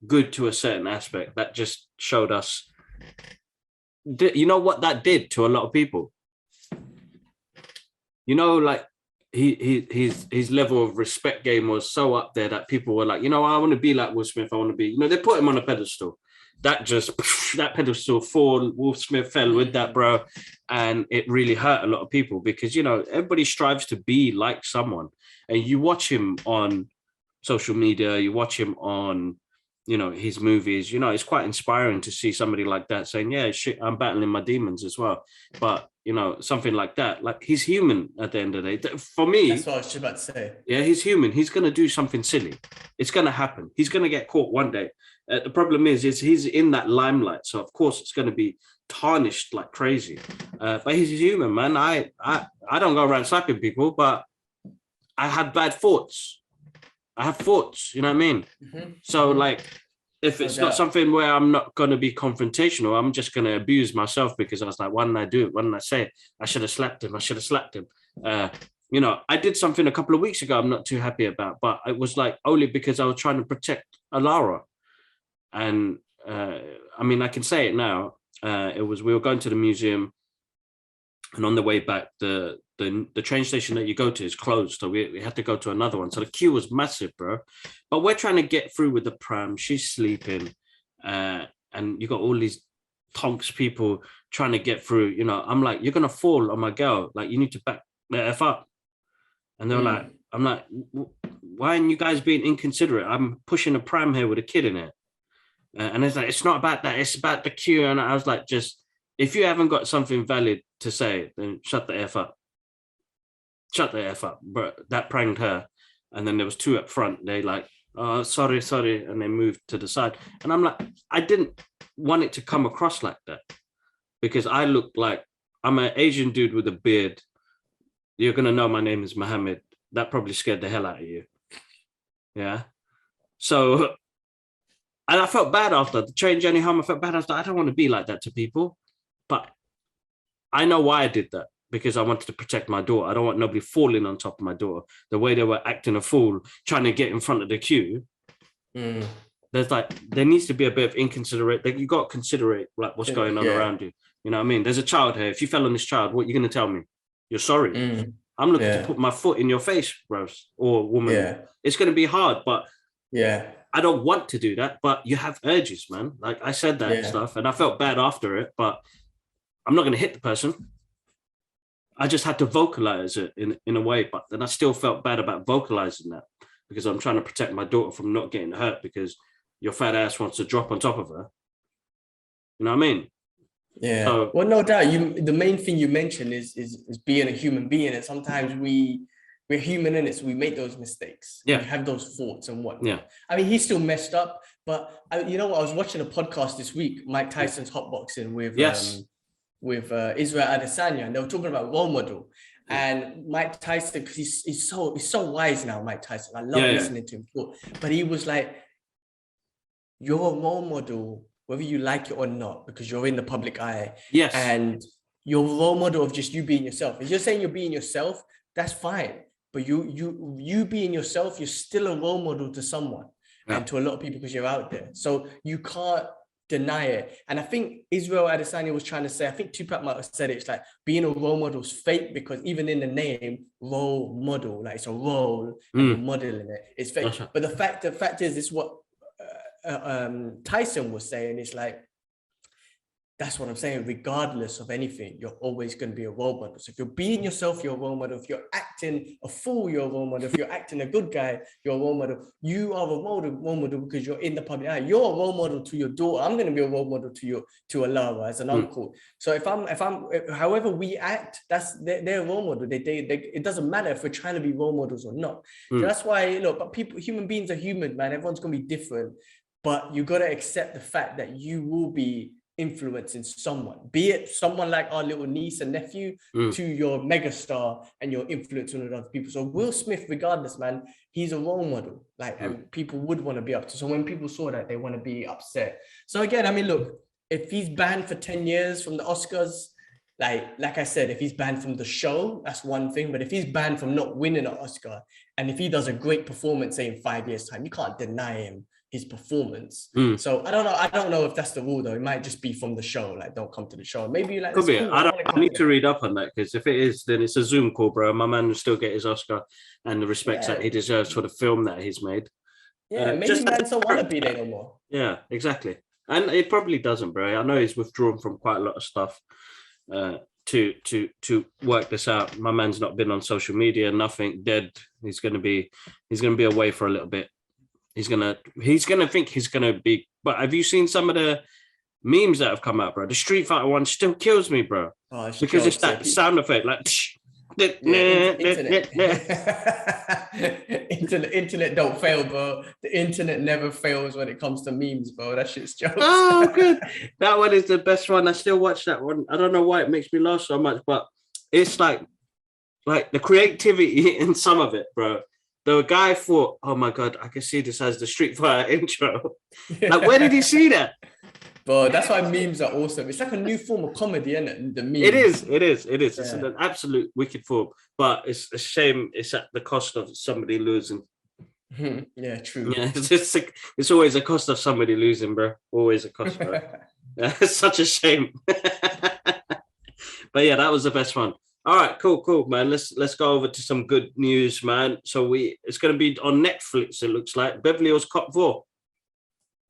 good to a certain aspect. That just showed us. You know what that did to a lot of people. You know, like. His level of respect game was so up there that people were like, you know, I want to be like Will Smith. I want to be, you know, they put him on a pedestal. That pedestal Will Smith fell with that, bro. And it really hurt a lot of people because, you know, everybody strives to be like someone. And you watch him on social media, you watch him on, you know, his movies, you know, it's quite inspiring to see somebody like that saying, yeah, shit, I'm battling my demons as well. But something like that. Like, he's human at the end of the day. For me, that's what I was just about to say. Yeah, he's human. He's going to do something silly. It's going to happen. He's going to get caught one day. The problem is he's in that limelight. So, of course, it's going to be tarnished like crazy. But he's human, man. I don't go around slapping people, but I have bad thoughts. I have thoughts, you know what I mean? Mm-hmm. So, like, if it's not something where I'm not going to be confrontational, I'm just going to abuse myself because I was like, why didn't I do it? Why didn't I say it? I should have slapped him. I should have slapped him. I did something a couple of weeks ago I'm not too happy about, but it was like only because I was trying to protect Alara. And I can say it now. We were going to the museum, and on the way back, the train station that you go to is closed. So we had to go to another one. So the queue was massive, bro. But we're trying to get through with the pram. She's sleeping. And you got all these tonks people trying to get through. I'm like, you're going to fall on my girl. Like, you need to back the F up. And they're like, I'm like, why aren't you guys being inconsiderate? I'm pushing a pram here with a kid in it. And it's like, it's not about that. It's about the queue. And I was like, just, if you haven't got something valid to say, then shut the F up. Shut the F up. But that pranked her. And then there was two up front. They like, oh, sorry. And they moved to the side. And I'm like, I didn't want it to come across like that. Because I look like, I'm an Asian dude with a beard. You're going to know my name is Mohammed. That probably scared the hell out of you. Yeah. So, and I felt bad after the train journey home. I felt bad after. I don't want to be like that to people. But I know why I did that, because I wanted to protect my daughter. I don't want nobody falling on top of my daughter. The way they were acting a fool, trying to get in front of the queue. There needs to be a bit of inconsiderate. Like, you got to consider like what's going on around you. You know what I mean? There's a child here. If you fell on this child, what are you going to tell me? You're sorry. I'm looking to put my foot in your face, bro, or woman. Yeah. It's going to be hard, but I don't want to do that. But you have urges, man. Like, I said that and stuff, and I felt bad after it, but I'm not going to hit the person. I just had to vocalize it in a way, but then I still felt bad about vocalizing that, because I'm trying to protect my daughter from not getting hurt because your fat ass wants to drop on top of her. You know what I mean? Yeah. So, well, no doubt. The main thing you mentioned is being a human being, and sometimes we're human in it, so we make those mistakes. Yeah. We have those thoughts and whatnot. Yeah. I mean, he's still messed up, but I was watching a podcast this week, Mike Tyson's hotboxing with Israel Adesanya, and they were talking about role model. And Mike Tyson, because he's so wise now, Mike Tyson. I love listening to him talk. But he was like, you're a role model, whether you like it or not, because you're in the public eye. Yes. And you're a role model of just you being yourself. If you're saying you're being yourself, that's fine. But you being yourself, you're still a role model to someone and to a lot of people, because you're out there. So you can't deny it. And I think Israel Adesanya was trying to say, I think Tupac might have said it, it's like being a role model is fake, because even in the name, role model, like it's a role and you're modeling it, it's fake. But the fact is, this is what Tyson was saying. It's like, that's what I'm saying. Regardless of anything, you're always going to be a role model. So if you're being yourself, you're a role model. If you're acting a fool, you're a role model. If you're acting a good guy, you're a role model. You are a role model because you're in the public eye. You're a role model to your daughter. I'm going to be a role model to Alara as an uncle. So if I'm however we act, that's they're a role model. They it doesn't matter if we're trying to be role models or not. So that's why, look, but human beings are human, man. Everyone's going to be different, but you got to accept the fact that you will be influencing someone, be it someone like our little niece and nephew to your megastar, and you're influencing other people. So Will Smith, regardless, man, he's a role model, like, and people would want to be up to. So when people saw that, they want to be upset. So again, I mean, look, if he's banned for 10 years from the Oscars, like I said, if he's banned from the show, that's one thing. But if he's banned from not winning an Oscar, and if he does a great performance, say in 5 years' time, you can't deny him his performance. So I don't know if that's the rule though. It might just be from the show, like, don't come to the show. Maybe like, could be. Cool. I need to read up on that, because if it is, then it's a Zoom call, bro. My man will still get his Oscar and the respect that he deserves for the film that he's made. Yeah, maybe man don't want to be there no more. Yeah, exactly. And it probably doesn't, bro. I know he's withdrawn from quite a lot of stuff to work this out. My man's not been on social media, nothing, dead. He's gonna be away for a little bit. He's gonna think he's gonna be. But have you seen some of the memes that have come out, bro. The Street Fighter one still kills me, bro, Oh, it's because it's jokes. that sound effect, like. Internet. internet don't fail, bro. The internet never fails when it comes to memes, bro. That shit's jokes. Oh, good. That one is the best one. I still watch that one. I don't know why it makes me laugh so much, but it's like the creativity in some of it, bro. The guy thought, oh my God, I can see this as the Street Fighter intro. Like, where did he see that? Bro, that's why memes are awesome. It's like a new form of comedy, isn't it? The memes. It is. Yeah. It's an absolute wicked form, but it's a shame it's at the cost of somebody losing. Yeah, true. Yeah, it's always a cost of somebody losing, bro. Always a cost, bro. It's such a shame. But yeah, that was the best one. All right, cool, man. Let's go over to some good news, man. So it's going to be on Netflix. It looks like Beverly Hills Cop 4.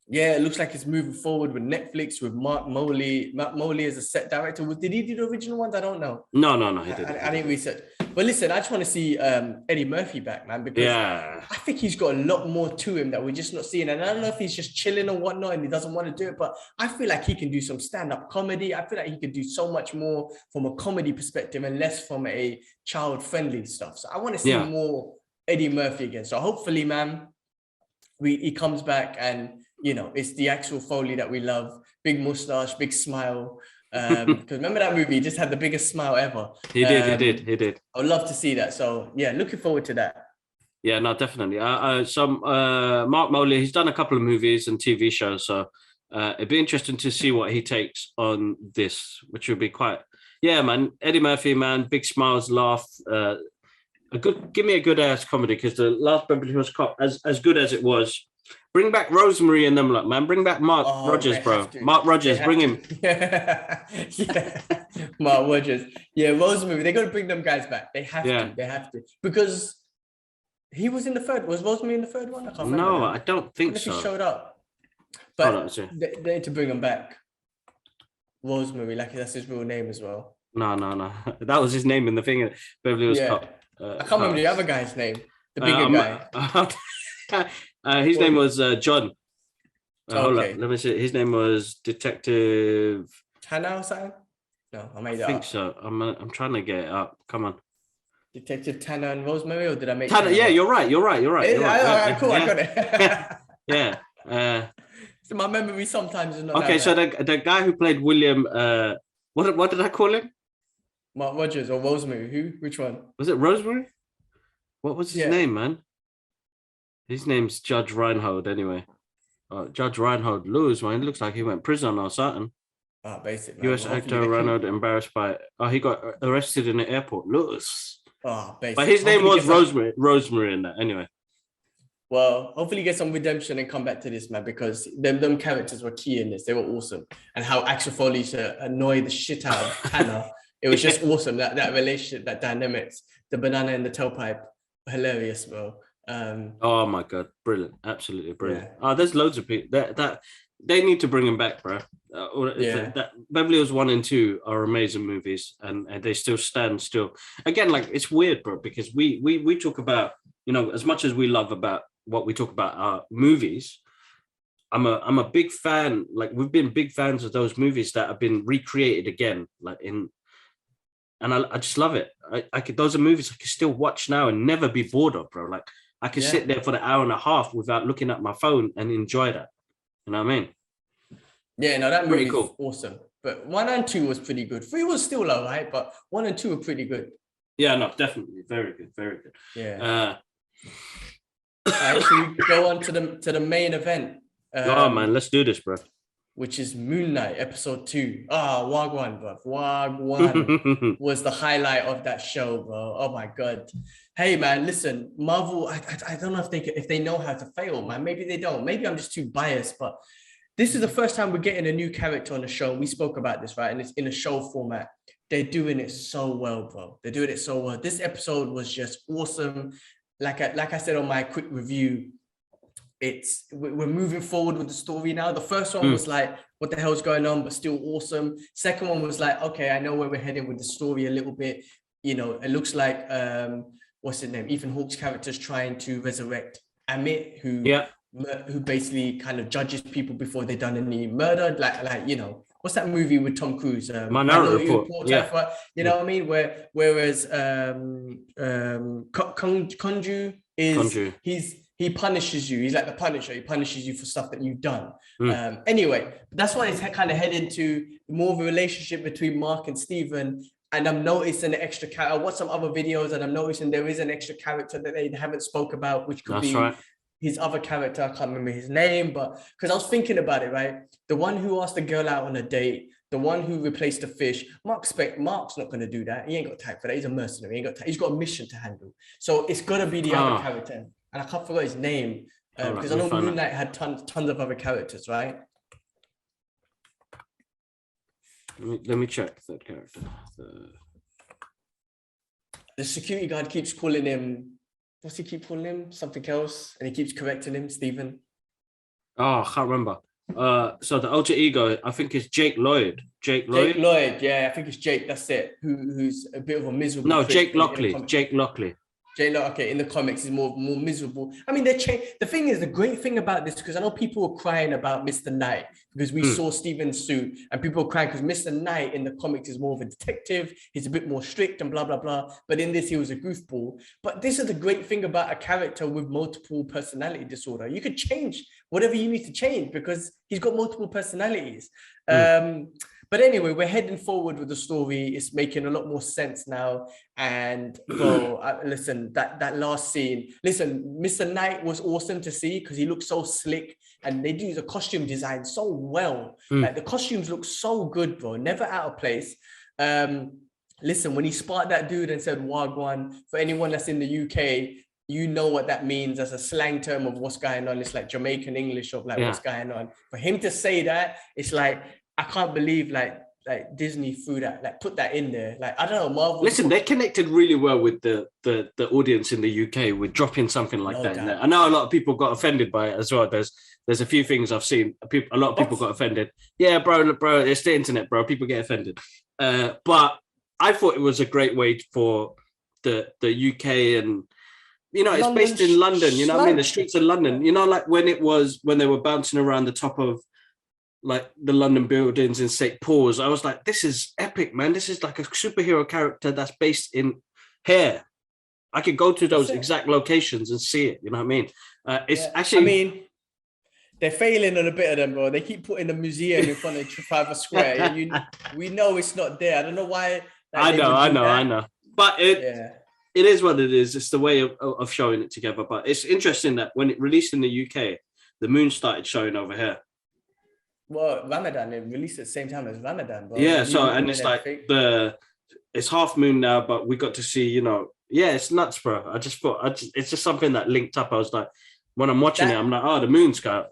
Yeah, it looks like it's moving forward with Netflix, with Mark Moley. Mark Moley is a set director. Did he do the original ones? I don't know. No, he didn't. I didn't research. But listen, I just want to see Eddie Murphy back, man, because I think he's got a lot more to him that we're just not seeing. And I don't know if he's just chilling or whatnot and he doesn't want to do it, but I feel like he can do some stand-up comedy. I feel like he could do so much more from a comedy perspective and less from a child-friendly stuff. So I want to see more Eddie Murphy again. So hopefully, man, he comes back and, you know, it's the actual Foley that we love. Big mustache, big smile. Because remember that movie? He just had the biggest smile ever. He did. I would love to see that. So yeah, looking forward to that. Yeah, no, definitely. Mark Moley, he's done a couple of movies and TV shows, so it'd be interesting to see what he takes on this, which would be quite. Yeah, man. Eddie Murphy, man, big smiles, laugh. Give me a good ass comedy, because the last Beverly Hills Cop, as good as it was. Bring back Rosemary and them, like, man. Bring back Mark Rogers, bro. Mark Rogers, bring him. Yeah. Mark Rogers. Yeah, Rosemary. They got to bring them guys back. They have to. They have to, because he was in the third. Was Rosemary in the third one? I can't remember. No, I don't think so. He showed up, but they need to bring him back. Rosemary, like that's his real name as well. No. That was his name in the thing. Beverly Hills Cop. I can't remember the other guy's name. The bigger guy. His name was John. Hold okay. up. Let me see. His name was Detective Tanner or something? No, I made it up. I think so. I'm trying to get it up. Come on. Detective Tanner and Rosemary, or did I make Tanner? Yeah, you're right. All right, cool. Yeah. I got it. Yeah. So my memory sometimes is not. Okay, so the guy who played William, what did I call him? Mark Rogers or Rosemary? Who? Which one? Was it Rosemary? What was his name, man? His name's Judge Reinhold, anyway. Judge Reinhold Lewis, man. It looks like he went prison or something. Oh, basically. US actor Reinhold embarrassed by. He got arrested in the airport. Lewis. Oh, basically. But his name was Rosemary in that, anyway. Well, hopefully get some redemption and come back to this, man, because them characters were key in this. They were awesome. And how Axel Foley to annoy the shit out of Hannah. It was just awesome. That relationship, that dynamics, the banana and the tailpipe, hilarious, bro. Oh my God, brilliant, absolutely brilliant. There's loads of people that they need to bring him back, bro. That Beverly Hills 1 and 2 are amazing movies, and they still stand still. Again, like, it's weird, bro, because we talk about, you know, as much as we love about what we talk about our movies, I'm a big fan. Like, we've been big fans of those movies that have been recreated again, and I just love it. Those are movies I can still watch now and never be bored of, bro. Like, I can sit there for the hour and a half without looking at my phone and enjoy that. You know what I mean? Yeah, no, that movie cool. Awesome. But 1 and 2 was pretty good. 3 was still low, right? But 1 and 2 were pretty good. Yeah, no, definitely. Very good. Very good. Yeah. Actually, go on to the main event. Man, let's do this, bro. Which is Moon Knight, episode 2. Wagwan, bro. Wagwan was the highlight of that show, bro. Oh my God. Hey, man, listen, Marvel, I don't know if they know how to fail, man. Maybe they don't. Maybe I'm just too biased, but this is the first time we're getting a new character on the show. We spoke about this, right? And it's in a show format. They're doing it so well, bro. They're doing it so well. This episode was just awesome. Like I said on my quick review, we're moving forward with the story now. The first one was like, what the hell's going on, but still awesome. Second one was like, okay, I know where we're heading with the story a little bit. You know, it looks like what's his name? Ethan Hawke's character's trying to resurrect Amit, who who basically kind of judges people before they've done any murder, like you know, what's that movie with Tom Cruise? Minority Report. Yeah. Type, you know what I mean? Whereas Conju is Conjure. he punishes you. He's like the Punisher. He punishes you for stuff that you've done. Mm. Anyway, that's why it's kind of heading to more of a relationship between Mark and Stephen. And I'm noticing an extra character. I watched some other videos, and I'm noticing there is an extra character that they haven't spoke about, which could be his other character. I can't remember his name, but because I was thinking about it, right? The one who asked the girl out on a date, the one who replaced the fish. Mark's not going to do that. He ain't got time for that. He's a mercenary. He's got a mission to handle. So it's got to be the other character. And I can't forget his name because I know Moon Knight had tons of other characters, right? Let me check that character. The security guard keeps calling him. What's he keep calling him? Something else, and he keeps correcting him, Stephen. Oh, I can't remember. So the alter ego, I think it's Jake Lloyd. Jake Lloyd, yeah, I think it's Jake. That's it. Who's a bit of a miserable. No, Jake Lockley. Jake Lockley. Okay, in the comics, is more miserable. I mean, they change. The thing is, the great thing about this, because I know people were crying about Mr. Knight because we saw Stephen's suit, and people were crying because Mr. Knight in the comics is more of a detective. He's a bit more strict and blah blah blah. But in this, he was a goofball. But this is the great thing about a character with multiple personality disorder. You could change whatever you need to change because he's got multiple personalities. But anyway, we're heading forward with the story. It's making a lot more sense now. And bro, listen, that last scene. Listen, Mr. Knight was awesome to see because he looked so slick, and they do the costume design so well. Like the costumes look so good, bro. Never out of place. Listen, when he sparked that dude and said "Wagwan," for anyone that's in the UK, you know what that means as a slang term of what's going on. It's like Jamaican English of like what's going on. For him to say that, it's like, I can't believe like Disney threw that, like put that in there. Like, I don't know, Marvel. Listen, they connected really well with the audience in the UK with dropping something like that in there. I know a lot of people got offended by it as well. There's a few things I've seen. A lot of people got offended. Yeah, bro, it's the internet, bro. People get offended. But I thought it was a great way for the UK, and you know, it's based in London. You know what I mean? The streets of London. You know, like when they were bouncing around the top of like the London buildings in St. Paul's, I was like, this is epic, man. This is like a superhero character that's based in here. I could go to those exact locations and see it. You know what I mean? Actually, I mean, they're failing on a bit of them, bro. They keep putting the museum in front of Trafalgar Square. We know it's not there. I don't know why. Like, I know. But it is what it is. It's the way of showing it together. But it's interesting that when it released in the UK, the moon started showing over here. Well, Ramadan, it released at the same time as Ramadan, bro. Yeah, so, and it's like it's half moon now, but we got to see, you know, it's nuts, bro. I just thought, it's just something that linked up. I was like, when I'm watching it, I'm like, oh, the moon's got.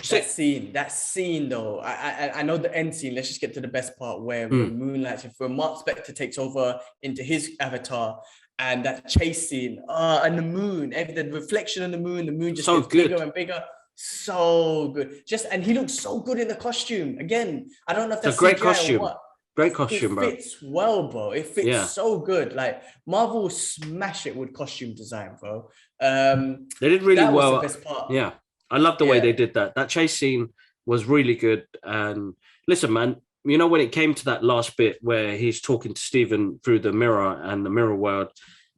That scene though, I know the end scene. Let's just get to the best part where Moonlight, where Mark Spector takes over into his avatar, and that chase scene, and the moon, the reflection on the moon just gets bigger and bigger. So good, and he looks so good in the costume. Again, I don't know if that's a great CGI costume. or what. Great costume, bro. It fits well, bro. It fits so good. Like Marvel smash it with costume design, bro. They did really well. Was the best part. Yeah, I love the way they did that. That chase scene was really good. And listen, man, you know when it came to that last bit where he's talking to Stephen through the mirror and the mirror world,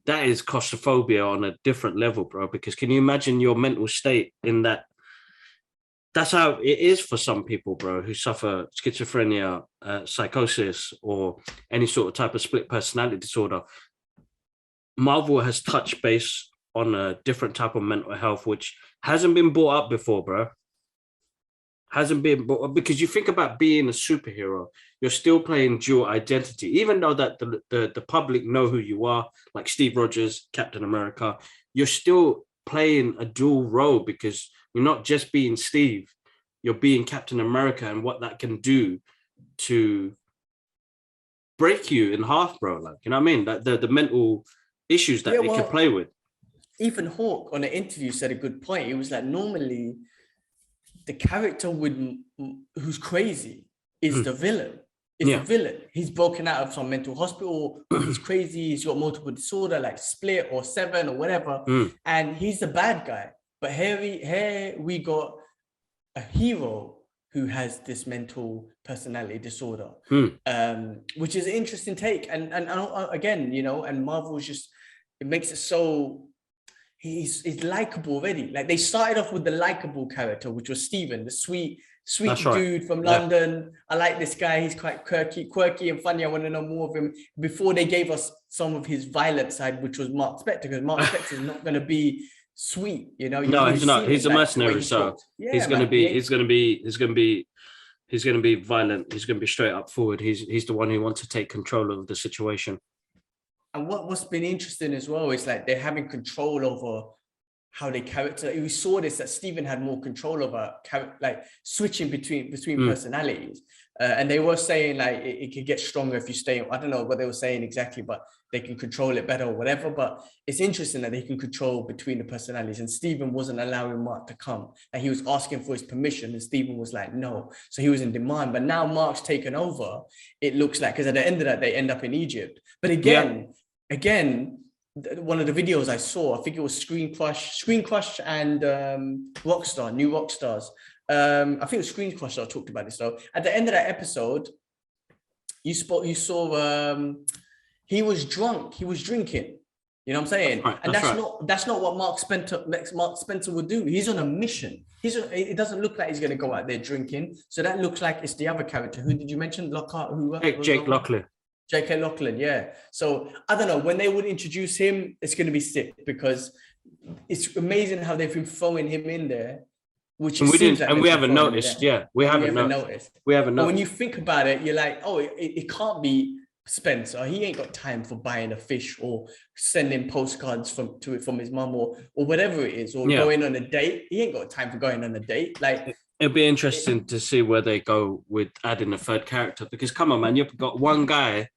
that is claustrophobia on a different level, bro. Because can you imagine your mental state in that? That's how it is for some people, bro, who suffer schizophrenia, psychosis, or any sort of type of split personality disorder. Marvel has touched base on a different type of mental health, which hasn't been brought up before, bro. Hasn't been brought up, because you think about being a superhero, you're still playing dual identity, even though that the public know who you are, like Steve Rogers, Captain America, you're still playing a dual role because you're not just being Steve, you're being Captain America, and what that can do to break you in half, bro. Like, you know what I mean? That the mental issues that they can play with. Ethan Hawke on an interview said a good point. He was like, normally the character who's crazy is the villain. It's the villain. He's broken out of some mental hospital. He's crazy. He's got multiple disorder like Split or Seven or whatever. And he's the bad guy. But here we got a hero who has this mental personality disorder, which is an interesting take. And again, you know, and Marvel's just, it makes it so he's likable already. Like they started off with the likable character, which was Steven, the sweet dude from London. I like this guy. He's quite quirky and funny. I want to know more of him. Before they gave us some of his violent side, which was Mark Spector, because Mark Spector is not going to be sweet, you know. No, he's not. He's a mercenary, so he's going to be violent. He's going to be straight up forward. He's the one who wants to take control of the situation. And what's been interesting as well is like they're having control over how they character. We saw this, that Steven had more control over like switching between personalities. And they were saying like it could get stronger if you stay. I don't know what they were saying exactly, but they can control it better or whatever. But it's interesting that they can control between the personalities. And Steven wasn't allowing Mark to come. And he was asking for his permission, and Steven was like, no. So he was in demand. But now Mark's taken over. It looks like, because at the end of that, they end up in Egypt. But again, one of the videos I saw, I think it was Screen Crush and Rockstar, New Rockstars. I think it was Screen Crush that talked about this though. At the end of that episode, you saw he was drunk, he was drinking. You know what I'm saying? And that's not what Mark Spencer would do. He's on a mission. It doesn't look like he's going to go out there drinking. So that looks like it's the other character. Who did you mention? Lockhart? Jake Lachlan. J.K. Lachlan, yeah. So I don't know, when they would introduce him, it's going to be sick, because it's amazing how they've been throwing him in there, which we haven't noticed. Yeah, we haven't noticed. But when you think about it, you're like, oh, it can't be Spencer. He ain't got time for buying a fish or sending postcards from his mum or whatever it is, or going on a date. He ain't got time for going on a date. Like, it'll be interesting to see where they go with adding a third character, because come on, man, you've got one guy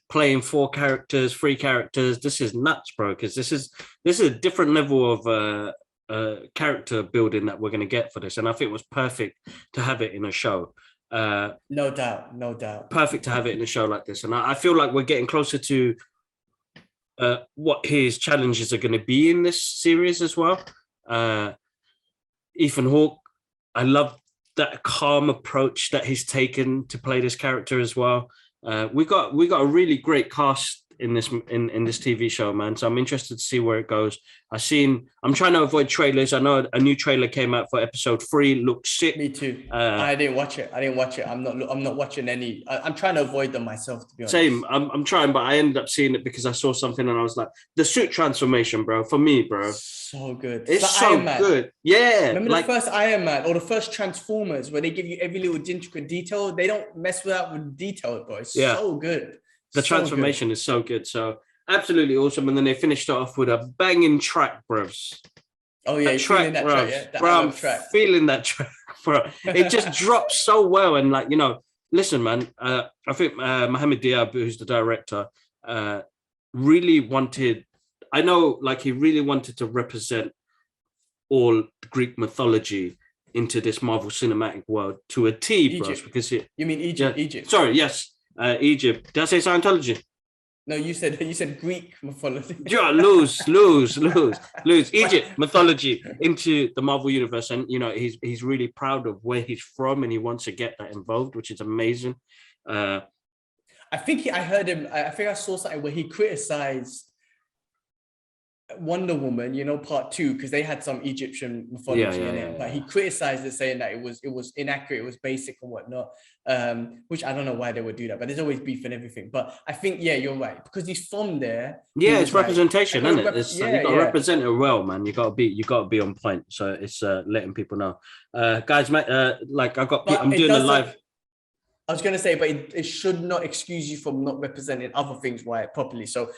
playing 3 characters. This is nuts, bro, because this is a different level of character building that we're going to get for this, and I think it was perfect to have it in a show. No doubt Perfect to have it in a show like this. And I feel like we're getting closer to what his challenges are going to be in this series as well. Ethan Hawke, I love that calm approach that he's taken to play this character as well. We got a really great cast in this TV show, man. So I'm interested to see where it goes. I'm trying to avoid trailers. I know a new trailer came out for episode 3. Looks sick. Me too. I didn't watch it. I'm not watching any. I'm trying to avoid them myself, to be honest. Same. I'm trying, but I ended up seeing it because I saw something and I was like, the suit transformation, bro. For me, bro. So good. It's so good. Yeah. Remember the first Iron Man or the first Transformers, where they give you every little intricate detail? They don't mess with detail, bro. It's so good. The transformation is so good. So absolutely awesome. And then they finished it off with a banging track, bros. Oh yeah, feeling that track, yeah? Bro, I'm feeling that track, bro. It just drops so well. And like, you know, listen, man, I think Mohamed Diab, who's the director, really wanted, I know, like, he really wanted to represent all Greek mythology into this Marvel Cinematic world to a T, bros. Because you mean Egypt? Yeah, Egypt. Sorry, yes. Egypt. Did I say Scientology? No, you said Greek mythology. Yeah, lose. Egypt mythology into the Marvel universe, and you know he's really proud of where he's from, and he wants to get that involved, which is amazing. I think I saw something where he criticized Wonder Woman, you know, part 2, because they had some Egyptian mythology in it, but he criticized it, saying that it was inaccurate, it was basic and whatnot, which I don't know why they would do that, but there's always beef and everything. But I think, you're right, because he's from there. Yeah, it's representation, isn't it? You got to represent it well, man. You got to be on point. So it's letting people know, guys. Like I'm doing a live. I was gonna say, but it should not excuse you from not representing other things properly. So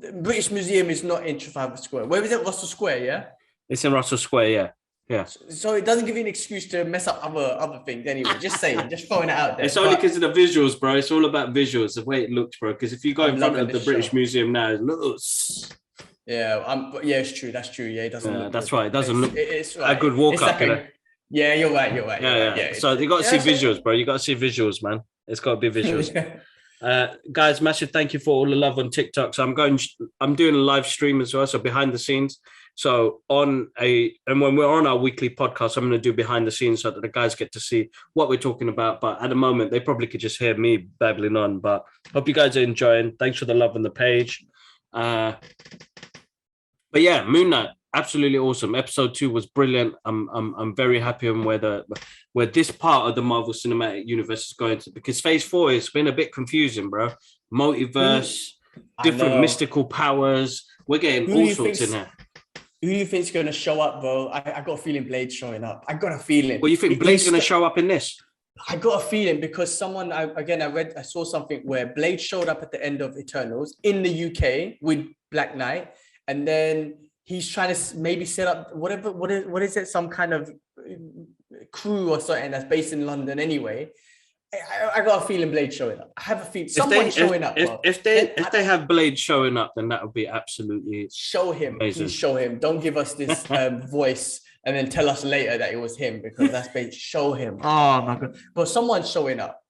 the British Museum is not in Trafalgar Square. Where is it? Russell Square, yeah? It's in Russell Square, yeah. So it doesn't give you an excuse to mess up other things anyway. Just saying, just throwing it out there. It's only because of the visuals, bro. It's all about visuals, the way it looks, bro. Because if you go in front of the British Museum now, it looks... Yeah, it's true. That's true. Yeah, it doesn't look that's good. right. It doesn't look it's right. a good walk up, Yeah, you're right. Yeah. So you got to see visuals, bro. You got to see visuals, man. It's got to be visuals. Guys, massive thank you for all the love on TikTok. So I'm doing a live stream as well. So behind the scenes, So and when we're on our weekly podcast, I'm going to do behind the scenes so that the guys get to see what we're talking about. But at the moment, they probably could just hear me babbling on. But hope you guys are enjoying. Thanks for the love on the page. But yeah, Moon Knight, absolutely awesome. Episode 2 was brilliant. I'm very happy on where this part of the Marvel Cinematic Universe is going to, because Phase 4 has been a bit confusing, bro. Multiverse, different mystical powers. We're getting all sorts in there. Who do you think's going to show up, bro? I got a feeling Blade's showing up. I got a feeling. Well, you think Blade's going to show up in this? I got a feeling because I saw something where Blade showed up at the end of Eternals in the UK with Black Knight, and then he's trying to maybe set up what is it? Some kind of crew or something that's based in London anyway. I got a feeling Blade showing up. I have a feeling someone's showing up. If they have Blade showing up, then that would be absolutely show him. amazing. Please show him. Don't give us this voice and then tell us later that it was him, because that's Blade. Show him. Oh my god! But someone's showing up.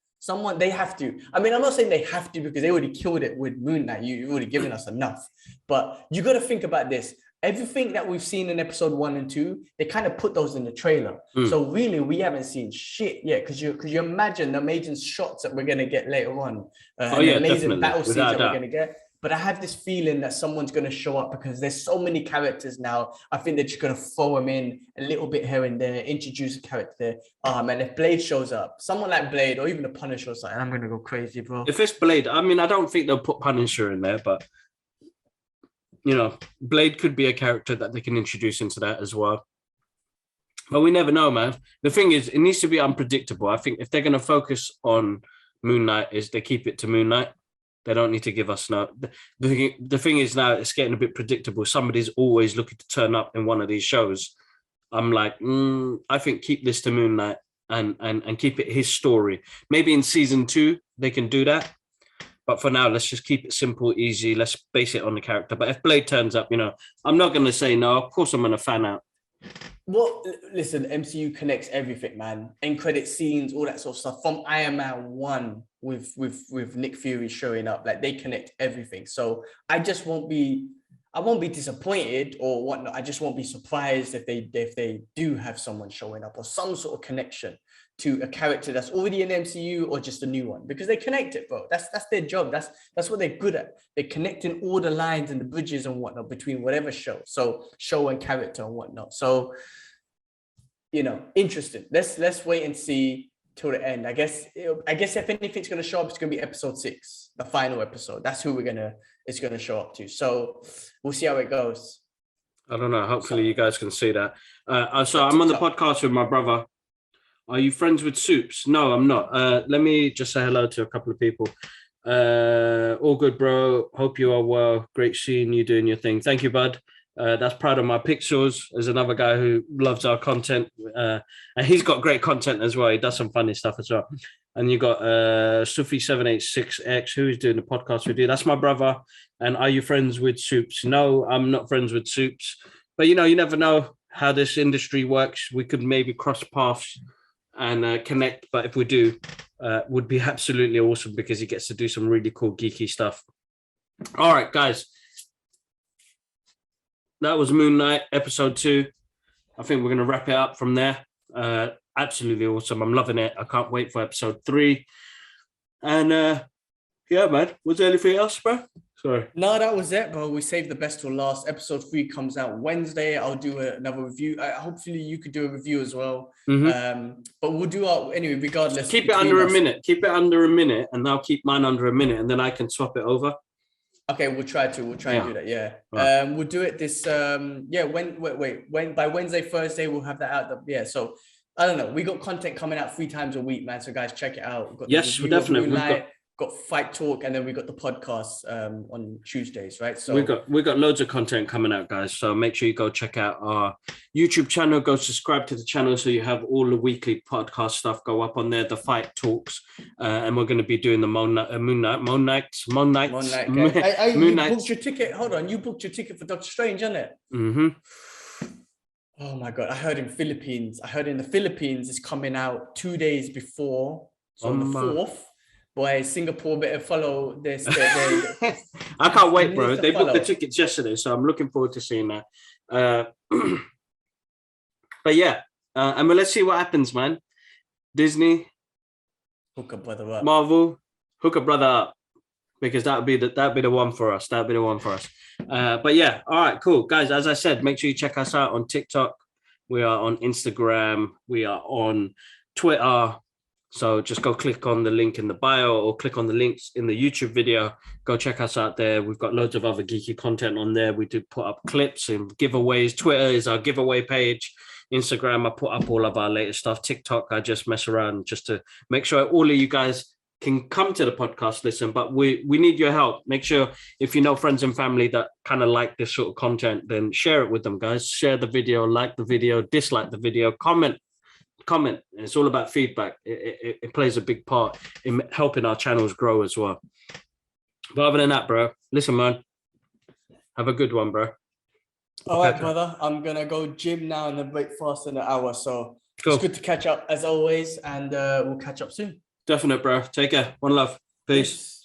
They have to. I mean, I'm not saying they have to because they already killed it with Moon Knight. You've already given us enough. But you got to think about this. Everything that we've seen in episode 1 and 2, they kind of put those in the trailer. So really, we haven't seen shit yet. Because you imagine the amazing shots that we're going to get later on. The amazing battle scenes that we're going to get. But I have this feeling that someone's going to show up because there's so many characters now. I think they're just going to throw them in a little bit here and there, introduce a character there. And if Blade shows up, someone like Blade or even a Punisher or something, I'm going to go crazy, bro. If it's Blade, I mean, I don't think they'll put Punisher in there, but Blade could be a character that they can introduce into that as well. But we never know, man. The thing is, it needs to be unpredictable. I think if they're going to focus on Moon Knight, is they keep it to Moon Knight. They don't need to give us no. The thing is now it's getting a bit predictable. Somebody's always looking to turn up in one of these shows. I'm like, I think keep this to Moon Knight and keep it his story. Maybe in season 2 they can do that. But for now, let's just keep it simple, easy. Let's base it on the character. But if Blade turns up, I'm not going to say no. Of course, I'm going to fan out. Well, listen, MCU connects everything, man. End credit scenes, all that sort of stuff. From Iron Man 1 with Nick Fury showing up, like they connect everything. So I won't be disappointed or whatnot. I just won't be surprised if they do have someone showing up or some sort of connection to a character that's already in MCU or just a new one, because they connect it, bro. That's their job. That's what they're good at. They're connecting all the lines and the bridges and whatnot between whatever show. So show and character and whatnot. So, interesting. Let's wait and see till the end. I guess if anything's going to show up, it's going to be episode 6, the final episode. That's who it's going to show up to. So we'll see how it goes. I don't know. Hopefully you guys can see that. So I'm on the podcast with my brother. Are you friends with Soups? No, I'm not. Let me just say hello to a couple of people. All good, bro. Hope you are well. Great seeing you doing your thing. Thank you, bud. That's Proud of My Pixels. There's another guy who loves our content. And he's got great content as well. He does some funny stuff as well. And you got Sufi786X, who's doing the podcast with you. That's my brother. And are you friends with Soups? No, I'm not friends with Soups. But, you never know how this industry works. We could maybe cross paths and connect. But if we do, would be absolutely awesome because he gets to do some really cool geeky stuff. All right, guys. That was Moon Knight episode 2. I think we're going to wrap it up from there. Absolutely awesome. I'm loving it. I can't wait for episode 3. And yeah, man. Was there anything else, bro? Sorry. No, that was it, bro. We saved the best till last. Episode 3 comes out Wednesday. I'll do another review. Hopefully you could do a review as well. Mm-hmm. But we'll do anyway, regardless. Keep it under a minute. Keep it under a minute, and I'll keep mine under a minute, and then I can swap it over. Okay, we'll try and do that. Yeah. Right. We'll do it this. When by Wednesday, Thursday, we'll have that out. So I don't know. We got content coming out 3 times a week, man. So guys, check it out. We've got we definitely. Got Fight Talk, and then we got the podcast on Tuesdays, right? So we got loads of content coming out, guys. So make sure you go check out our YouTube channel. Go subscribe to the channel so you have all the weekly podcast stuff go up on there. The Fight Talks, and we're going to be doing the Moon Knight. You booked your ticket. Hold on, you booked your ticket for Doctor Strange, isn't it? Mm-hmm. Oh my god! I heard in the Philippines it's coming out 2 days before, so on the 4th. Boy, Singapore better follow this. I can't wait, bro. They booked the tickets yesterday, so I'm looking forward to seeing that. But yeah, and let's see what happens, man. Disney, Hook a brother up. Marvel, hook a brother up, because that'd be the one for us. That'd be the one for us. But yeah, all right, cool, guys. As I said, make sure you check us out on TikTok. We are on Instagram. We are on Twitter. So just go click on the link in the bio or click on the links in the YouTube video. Go check us out there. We've got loads of other geeky content on there. We do put up clips and giveaways. Twitter is our giveaway page. Instagram, I put up all of our latest stuff. TikTok, I just mess around just to make sure all of you guys can come to the podcast, listen, but we need your help. Make sure if you know friends and family that kind of like this sort of content, then share it with them, guys. Share the video, like the video, dislike the video, comment. It's all about feedback. It plays a big part in helping our channels grow as well. But other than that, bro, listen, man, have a good one, bro. All right, brother. I'm gonna go gym now and then break fast in an hour. So Cool. It's good to catch up as always, and we'll catch up soon. Definite, bro. Take care. One love. Peace.